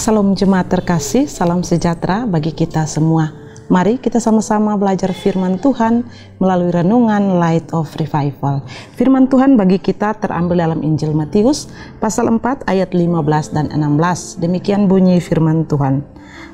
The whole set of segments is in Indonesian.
Salam jemaat terkasih, salam sejahtera bagi kita semua. Mari kita sama-sama belajar firman Tuhan melalui renungan Light of Revival. Firman Tuhan bagi kita terambil dalam Injil Matius pasal 4 ayat 15 dan 16. Demikian bunyi firman Tuhan.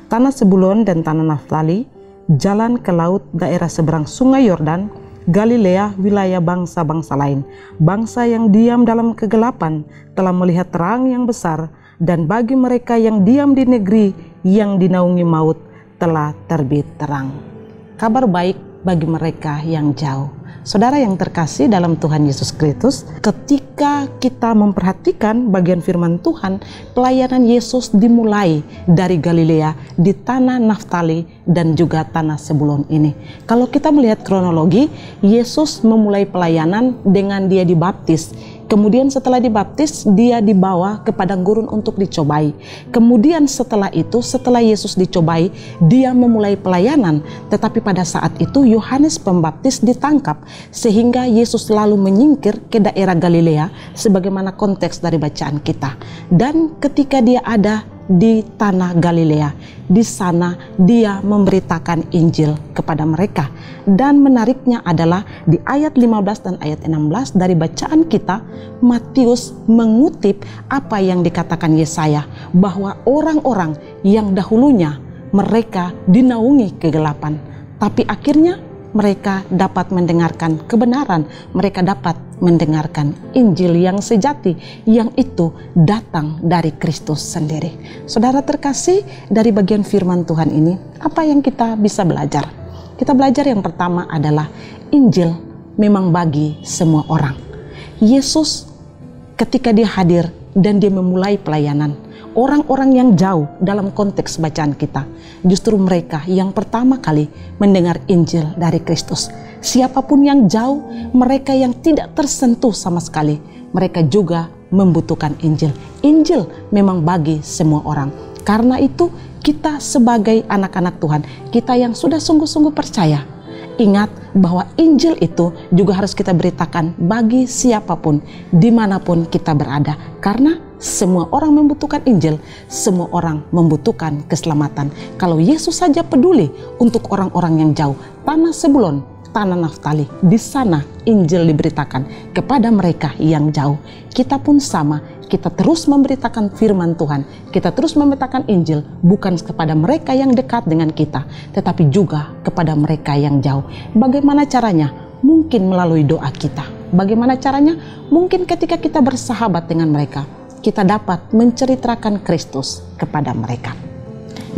Tanah Zebulon dan tanah Naftali, jalan ke laut daerah seberang sungai Yordan, Galilea, wilayah bangsa-bangsa lain. Bangsa yang diam dalam kegelapan telah melihat terang yang besar, dan bagi mereka yang diam di negeri yang dinaungi maut telah terbit terang. Kabar baik bagi mereka yang jauh. Saudara yang terkasih dalam Tuhan Yesus Kristus, ketika kita memperhatikan bagian firman Tuhan, pelayanan Yesus dimulai dari Galilea, di tanah Naftali dan juga tanah Zebulon ini. Kalau kita melihat kronologi, Yesus memulai pelayanan dengan dia dibaptis. Kemudian setelah dibaptis, dia dibawa ke padang gurun untuk dicobai. Kemudian setelah itu, setelah Yesus dicobai, dia memulai pelayanan. Tetapi pada saat itu Yohanes Pembaptis ditangkap, sehingga Yesus lalu menyingkir ke daerah Galilea, sebagaimana konteks dari bacaan kita. Dan ketika dia ada di tanah Galilea, di sana dia memberitakan Injil kepada mereka. Dan menariknya adalah di ayat 15 dan ayat 16 dari bacaan kita, Matius mengutip apa yang dikatakan Yesaya, bahwa orang-orang yang dahulunya mereka dinaungi kegelapan, tapi akhirnya mereka dapat mendengarkan kebenaran, mereka dapat mendengarkan Injil yang sejati, yang itu datang dari Kristus sendiri. Saudara terkasih, dari bagian firman Tuhan ini, apa yang kita bisa belajar? Kita belajar yang pertama adalah Injil memang bagi semua orang. Yesus ketika dia hadir dan dia memulai pelayanan, orang-orang yang jauh dalam konteks bacaan kita, justru mereka yang pertama kali mendengar Injil dari Kristus. Siapapun yang jauh, mereka yang tidak tersentuh sama sekali, mereka juga membutuhkan Injil. Injil memang bagi semua orang. Karena itu kita sebagai anak-anak Tuhan, kita yang sudah sungguh-sungguh percaya, ingat bahwa Injil itu juga harus kita beritakan bagi siapapun, dimanapun kita berada. Karena semua orang membutuhkan Injil, semua orang membutuhkan keselamatan. Kalau Yesus saja peduli untuk orang-orang yang jauh, tanah Zebulon, tanah Naftali, di sana Injil diberitakan kepada mereka yang jauh. Kita pun sama, kita terus memberitakan firman Tuhan, kita terus memberitakan Injil bukan kepada mereka yang dekat dengan kita, tetapi juga kepada mereka yang jauh. Bagaimana caranya? Mungkin melalui doa kita. Bagaimana caranya? Mungkin ketika kita bersahabat dengan mereka, kita dapat menceritakan Kristus kepada mereka.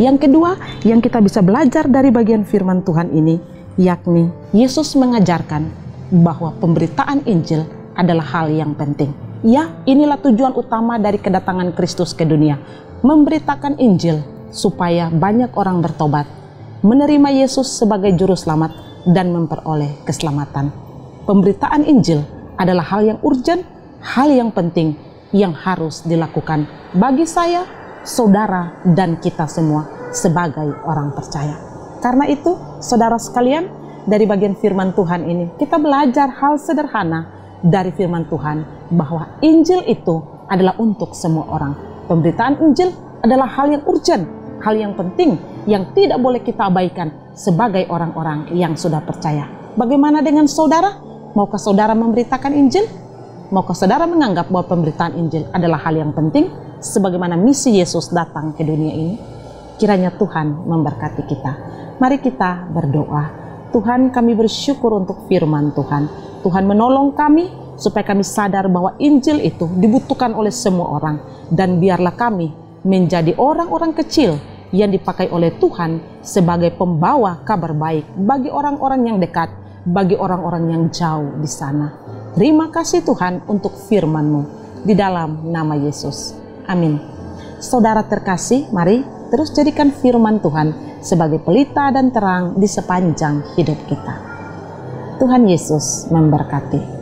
Yang kedua, yang kita bisa belajar dari bagian firman Tuhan ini, yakni Yesus mengajarkan bahwa pemberitaan Injil adalah hal yang penting. Ya, inilah tujuan utama dari kedatangan Kristus ke dunia, memberitakan Injil supaya banyak orang bertobat, menerima Yesus sebagai juru selamat, dan memperoleh keselamatan. Pemberitaan Injil adalah hal yang urgent, hal yang penting, yang harus dilakukan bagi saya, saudara, dan kita semua sebagai orang percaya. Karena itu, saudara sekalian, dari bagian firman Tuhan ini, kita belajar hal sederhana dari firman Tuhan, bahwa Injil itu adalah untuk semua orang. Pemberitaan Injil adalah hal yang urgent, hal yang penting, yang tidak boleh kita abaikan sebagai orang-orang yang sudah percaya. Bagaimana dengan saudara? Maukah saudara memberitakan Injil? Maukah saudara menganggap bahwa pemberitaan Injil adalah hal yang penting, sebagaimana misi Yesus datang ke dunia ini? Kiranya Tuhan memberkati kita. Mari kita berdoa. Tuhan, kami bersyukur untuk firman Tuhan. Tuhan menolong kami supaya kami sadar bahwa Injil itu dibutuhkan oleh semua orang. Dan biarlah kami menjadi orang-orang kecil yang dipakai oleh Tuhan sebagai pembawa kabar baik bagi orang-orang yang dekat, bagi orang-orang yang jauh di sana. Terima kasih Tuhan untuk firman-Mu. Di dalam nama Yesus. Amin. Saudara terkasih, mari terus jadikan firman Tuhan sebagai pelita dan terang di sepanjang hidup kita. Tuhan Yesus memberkati.